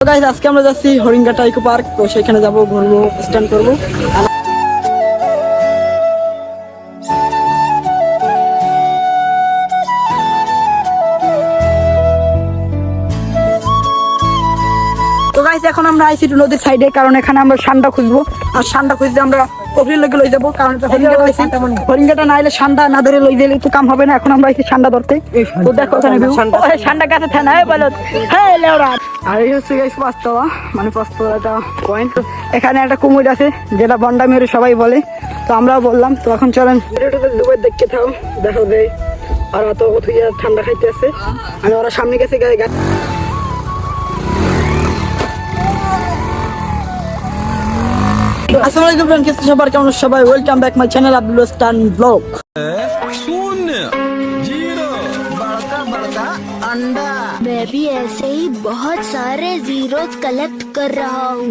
তো গাইস আজকে আমরা যাচ্ছি হরিঙ্গাটা ইকো পার্ক। তো সেখানে যাব, ঘুরবো, স্ট্যান্ড করবো। তো গাইস এখন আমরা আইসি নদীর সাইডে, কারণ এখানে আমরা সান্ডা খুঁজবো। আর সান্ডা খুঁজতে আমরা কফির লগে লই যাবো, কারণ হরিঙ্গাটা না এলে সান্ডা না ধরে লই দিলে তো কাম হবে না। এখন আমরা আইসি সান্ডা ধরতে। তো দেখো এখানে সান্ডা গাছে থানা বলো হ্যাঁ লেওরা। আর এই হচ্ছে গাইস পাঁচতলা, মানে পাঁচতলা একটা পয়েন্ট। এখানে একটা কুমির আছে যেটা বন্ডা মেরে সবাই বলে, তো আমরাও বললাম। তো এখন চলেন দুবার দেখতে থাও, দেখো যে আর অত ঠান্ডা খাইতে আছে। আমি ওরা সামনে গেছে আসসালামু আলাইকুম ফ্রেন্ড, কেমন সবার, কেমন সবাই? Welcome back my channel Abdul স্টান ব্লগ। मैं भी ऐसे ही बहुत सारे जीरोस कलेक्ट कर रहा हूँ।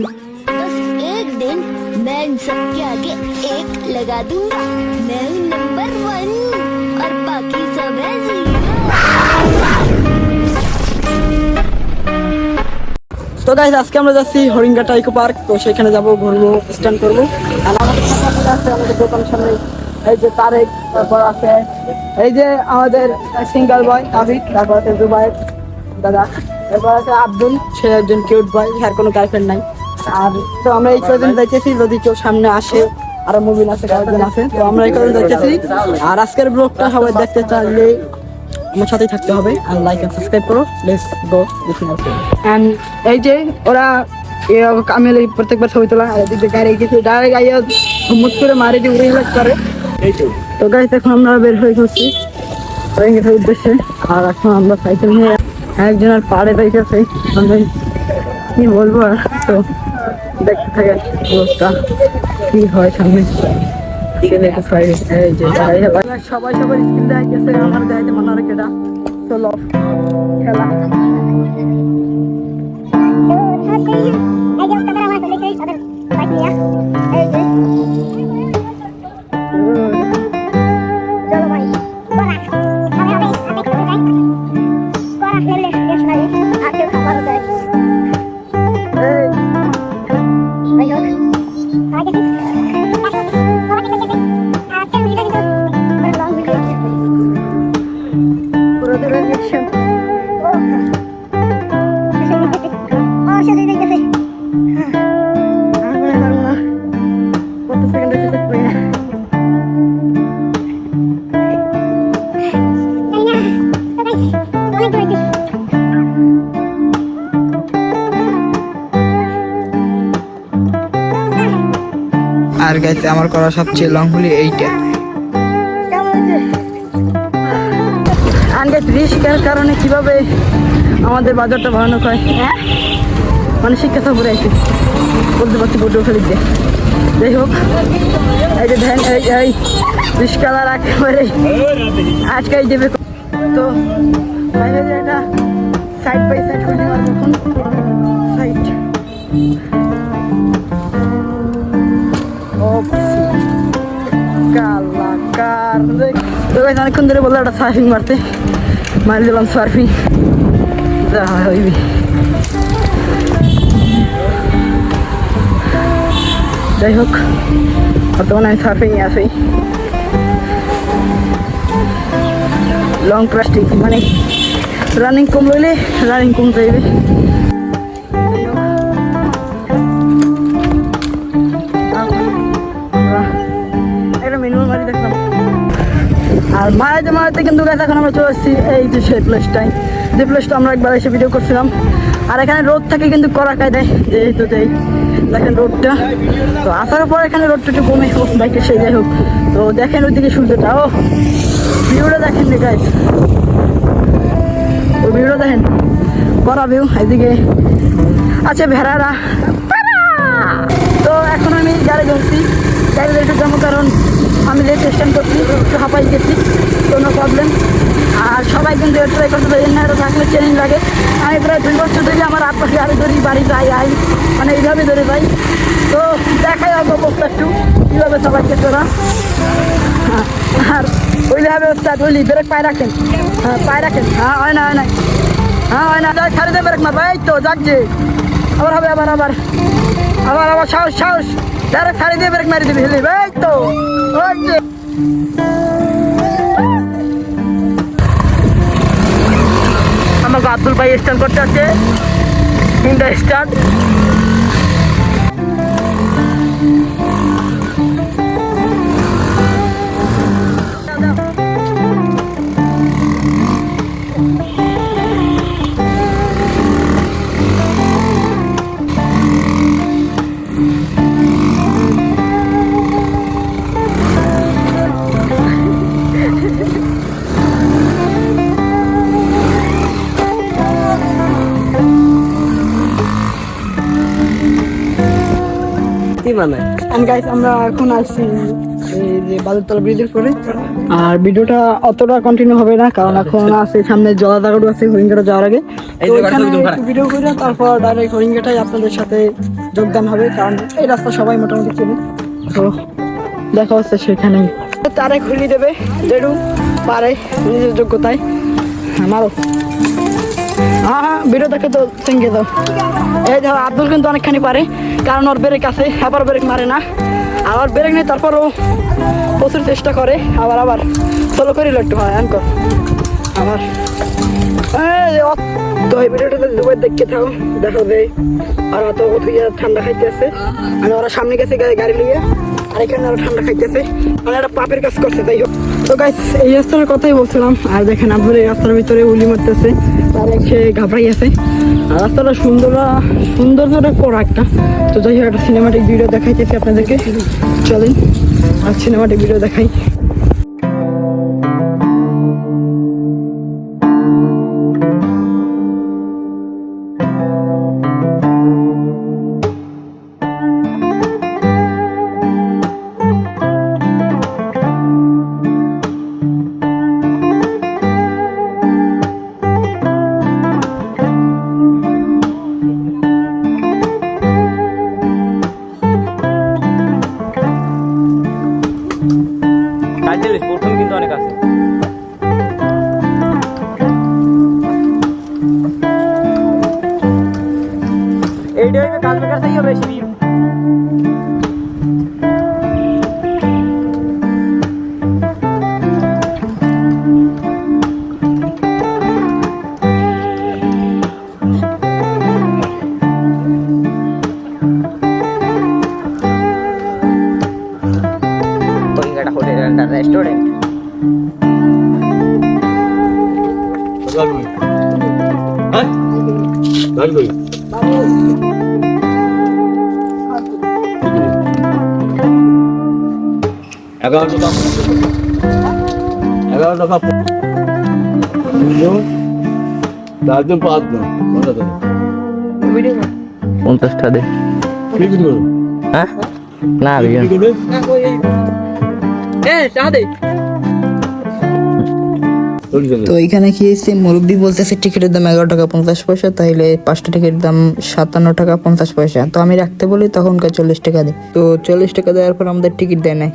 बस एक दिन मैं इन सब के आगे एक लगा दूंगा। मैं हूँ नंबर 1 और बाकी सब है जीरो। তো গাইস আজকে আমরা যাচ্ছি হরিঙ্গাটা ইকো পার্ক। তো সেখানে যাব, ঘুরবো, স্ট্যান্ড করবো। আর আমাদের সাথে আছে আমাদের দোকানের সামনে এই যে তারেক, তারপর আছে এই যে আমাদের সিঙ্গেল বয় আবিদ, তারপর আছে জুবাইর দাদা, তারপর আছে আব্দুল, সে একজন কিউট বয়, আর কোনো গার্লফ্রেন্ড নাই। আর তো আমরা এই কদিন যাইতেছি, যদি কেউ সামনে আসে, আরো মুভিন আছে, কয়েকজন আছে, তো আমরা এই কদিন যাইতেছি। আর আজকের ব্লগটা সবাই দেখতে চাইলে আমার সাথেই থাকতে হবে। আর লাইক এন্ড সাবস্ক্রাইব করো। লেটস গো এন্ড এই যে ওরা আমি প্রত্যেকবার ছবি তোলা, আর এদিকে গাড়ি গেছে ডাইরেক্ট আইয়া হুম্মত করে মারে দিয়ে উড়ে করে। তো গাইস এখন আমরা বের হয়ে গেছি হরিঙ্গাটার উদ্দেশ্যে। আর এখন আমরা সাইকেল নিয়ে একজনের পাড়ে যাইতেছি, কি বলবো। তো দেখতে থাকে অবস্থা কি হয় সামনে। সবাই সবার স্কিল দেয় গেছে, আমার দেয় যে মনে রেখে চলো খেলা। আর গাইছে আমার করা সবচেয়ে লং হলি এইটা। রিস্কের কারণে কিভাবে আমাদের বাজারটা ভয়ানক হয়, মানে শিক্ষা সফরে আছে বলতে পারছি বোর্ডও ফেলে দিয়ে। যাই হোক, এই যে ধ্যান এই রিস্কালার একেবারে আজকাই দেবে। তো এটা সাইড বাই সাইড করে নেওয়ার মতন সাইড। অনেকক্ষণ ধরে বললো একটা সার্ফিং মারতে, মারি দিলাম সার্ফিং, যা হয় হইবি। যাই হোক, বর্তমানে আমি সার্ফিং এ আসি। লং প্লাস্টিক মানে রানিং কম লইলে রানিং কম যাইবে। আর মারাতে মারাতে কিন্তু এখন আমরা চলে আসছি এই যে সেই প্লেসটাই, যে প্লেসটা আমরা একবার এসে ভিডিও করছিলাম। আর এখানে রোদ থাকে কিন্তু কড়া কায়দায়, যেহেতু যেই দেখেন রোদটা। তো আসার পর এখানে রোদটা একটু কমে হোক বাইকে, সেই যাই হোক। তো দেখেন ওইদিকে সূর্যটা, ও ভিউটা দেখেন রে গাইস, ও ভিউটা দেখেন, কড়া ভিউ। এদিকে আছে ভেড়ারা। তো এখন আমি গাড়ি ধরছি, গাড়ি ধরে যাবো, কারণ আমি লেট স্ট্যান্ড করছি, একটু হাঁপাই গেছি, কোনো প্রবলেম। আর সবাই কিন্তু ট্রাই করতে পারি না, এটা থাকলে ট্রেনিং লাগে। আমি প্রায় 2 বছর ধরে আমার আটপাশে গাড়ি ধরি, বাড়ি যাই মানে এইভাবে ধরে যাই। তো দেখাই অল্প অবস্থা একটু কীভাবে সবাইকে তোরা। আর ওইভাবে হচ্ছে ওইলি ব্রেক পায়ে রাখেন, হ্যাঁ পায়ে রাখেন, হ্যাঁ হয় না, হ্যাঁ হয় না, ছাড়ে দেবে ব্রেক মারবা, এই তো যাক যে আবার হবে, আবার আবার আবার আবার সাহস সাহস, ডাইরেক্ট ছাড়ি দিয়ে ব্রেক মারি দিবি, হেলি এই তো ওই যে। আমাকে আব্দুল ভাই স্ট্যান্ড করতে আছে, তিনটা স্ট্যান্ড। গাইস আমরা এখন আসছি এই যে বাদুরতলা ব্রিজের পরে, আর ভিডিওটা অতটা কন্টিনিউ হবে না কারণ এখন আছে সামনে জলাদাগড় আছে হরিণঘাটা যাওয়ার আগে, তো ওইখানে একটু ভিডিও করে তারপর ডাইরেক্ট হরিণঘাটায় আপনাদের সাথে যোগদান হবে, কারণ এই রাস্তা সবাই মোটামুটি চেনে। তো দেখা হচ্ছে সেখানেই, তারেক হরিণী দেবে যেটু পারে নিজের যোগ্যতায়। আমারও হ্যাঁ ভিডিও দেখে তো চেঙ্গে দাও। এই দেখো আব্দুল কিন্তু অনেকখানি পারে, কারণ ওর ব্রেক আছে, আবার ব্রেক মারে না, আবার ব্রেক নেই তারপরও প্রচুর চেষ্টা করে, আবার আবার ফলো করিল একটু হয় আনকর আমার। তো এই ভিডিওটা দুবার দেখতে থাকো, দেখো যে আর অত কোথায় ঠান্ডা খাইতে আছে, মানে ওরা সামনে গেছে গাড়ি নিয়ে, আর এখানে আরো ঠান্ডা খাইতেছে, মানে একটা পাপের কাজ করছে। তাই হোক, তো গাইস এই রাস্তার কথাই বলছিলাম, আর দেখেন আব্দুল এই রাস্তার ভিতরে উলি মারতেছে, তার সে ঘাবড়াই আছে। আর রাস্তাটা সৌন্দর্যটা করা একটা। তো যাই হোক একটা সিনেমাটিক ভিডিও দেখাইতেছি আপনাদেরকে, চলেন আর সিনেমাটিক ভিডিও দেখাই। কিন্তু অনেক আছে। এইটা কাজ বেকার থেকে বেশি রেস্টুরেন্ট। পঞ্চাশটা দে হ্যাঁ না তো এখানে কি হয়েছে, মুরব্বী বলতেছে টিকিটের দাম 11 টাকা 50 পয়সা, তাইলে 5টা টিকিটের দাম 57 টাকা 50 পয়সা। তো আমি রাখতে বলি তখনকার 40 টাকা দিই, তো 40 টাকা দেওয়ার পর আমাদের টিকিট দেয় নাই।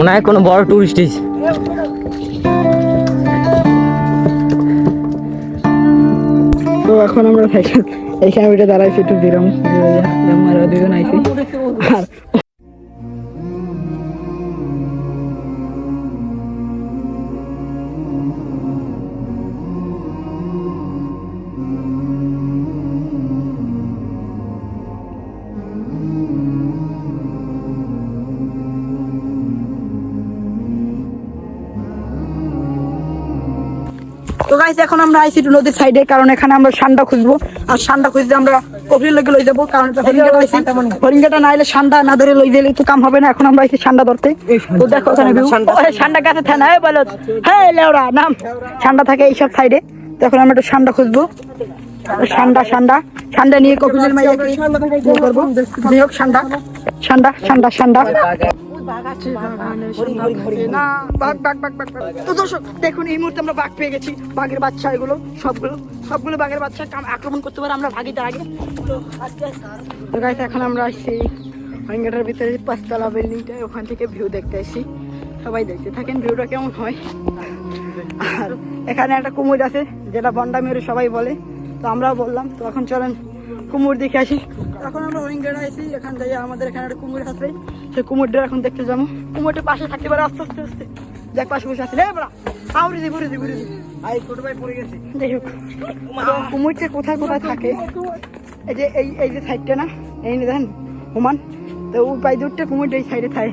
মনে হয় কোনো বড় টুরিস্ট তো এখন আমরা এখানে ওইটা দাঁড়াইছি একটু দিলাম, আরো দুজন আইছি। আর তো গাইস এখন আমরা আইছি নদীর সাইডে, কারণ এখানে আমরা সান্ডা খুঁজবো, আর সান্ডা খুঁজতে আমরা কফির লেগে লই যাবো, কারণ হরিঙ্গাটা না এলে সান্ডা না ধরে লই দিলে তো কাম হবে না। এখন আমরা আইছি সান্ডা ধরতে। তো দেখো ওখানে সান্ডা গাছে থাকে না, বলো হ্যাঁ লেওড়া নাম সান্ডা থাকে এইসব সাইডে। তো এখন আমরা একটু সান্ডা খুঁজবো, সান্ডা সান্ডা সান্ডা নিয়ে কফিলের মাইয়া করবো। যাই হোক সান্ডা সান্ডা সান্ডা সান্ডা না বাঘ বাঘ বাঘ বাঘ বাঘ। তো দর্শক দেখুন এই মুহূর্তে আমরা বাঘ পেয়ে গেছি, বাঘের বাচ্চা এগুলো সবগুলো বাঘের বাচ্চা আক্রমণ করতে পারে আমরা ভাগিতে আগে। তো গাইস এখন আমরা আসছি হরিঙ্গাটার ভিতরে 5তলা বিল্ডিংটা, ওখান থেকে ভিউ দেখতে আসছি। সবাই দেখতে থাকেন ভিউটা কেমন হয়। আর এখানে একটা কুমির আছে যেটা বন্ডা মেরু সবাই বলে, তো আমরাও বললাম। তো এখন চলেন কুমির দেখে আসি। এখন আমরা হরিঙ্গাটা আসি, এখান থেকে আমাদের এখানে একটা কুমির আছে, সেই কুমিরটা এখন দেখতে যাবো। কুমিরটা পাশে থাকতে পারে আস্তে আস্তে আস্তে, দেখ পাশে বসে আছে যাই হোক কুমিরটা কোথায় কোথায় থাকে, এই যে সাইডটা না, এই দেখেন হুমান, তো ওই পাই দুধটা কুমিরটা এই সাইডে থাকে।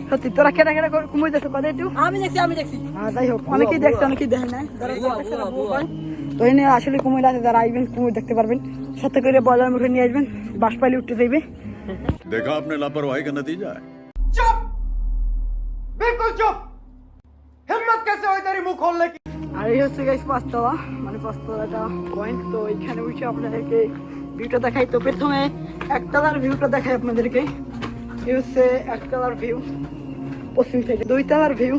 সত্যি তোরা কেটা কেটা কুমির দেখছো কথা একটু? আমি দেখছি। যাই হোক অনেকেই দেখছে অনেকেই দেখে না, তো এই নিয়ে আসলে কুমির আছে, যারা আইবেন কুমির দেখতে পারবেন। সাথে করে বলার মুখে নিয়ে আসবেন, বাস পাইলে উঠতে যাইবে। देखा आपने लापरवाही का नतीजा है। चुप, बिल्कुल चुप। हिम्मत कैसे हुई तेरी मुंह खोलने की? আর এই হচ্ছে গাইস 5তলা, মানে 5তলাটা পয়েন্ট। তো এইখানে উঠে আপনাদেরকে ভিউটা দেখাই। তো প্রথমে 1তলার ভিউটা দেখাই আপনাদেরকে। এই হচ্ছে 1তলার ভিউ পশ্চিম সাইডে, 2তলার ভিউ,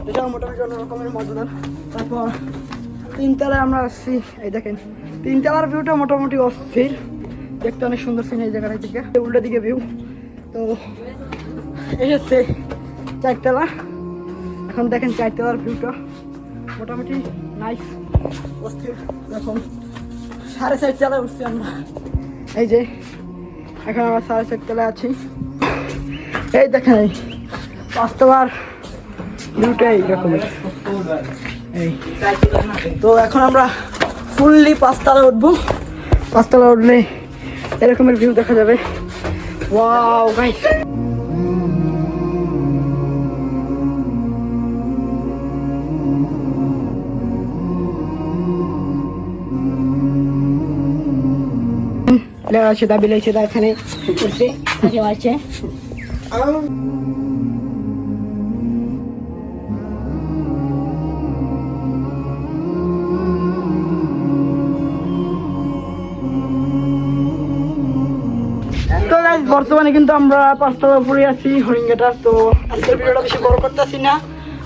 এটাও মোটামুটি অন্য রকমের মজাদার। তারপর 3তলায় আমরা আসছি, এই দেখেন 3তলার ভিউটা মোটামুটি অস্থির, দেখতে অনেক সুন্দর সিন এই জায়গাটা থেকে, উল্টো দিকে ভিউ। তো এই হচ্ছে 4তলা, এখন দেখেন 4তলার ভিউটা মোটামুটি নাইস অস্থির। দেখুন 4.5 তলায় উঠছি আমরা, এই যে এখন আমরা 4.5 তলায় আছি। এই দেখেন এই 5তলার ভিউটা এইরকমের। এই তো এখন আমরা ফুললি 5তলা উঠবো, 5তলা উঠলে এরকমের ভিউ দেখা যাবে। ওয়াও গাইস, সেটা বিলাই সেটা এখানে করছে আছে। তো গাইস বর্তমানে কিন্তু আমরা 5তলার উপরে আছি হরিঙ্গাটার। তো আজকের ভিডিওটা বেশি বড় করতেছি না,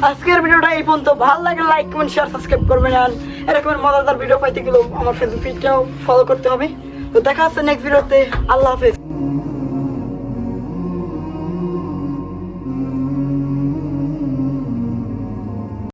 আজকের ভিডিওটা এই পর্যন্ত। ভালো লাগে লাইক কমেন্ট শেয়ার সাবস্ক্রাইব করবেন, আর এরকমের মজাদার ভিডিও পাইতে গেলেও আমার ফেসবুক পেজটাও ফলো করতে হবে। তো দেখা হচ্ছে নেক্সট ভিডিওতে, আল্লাহ হাফেজ।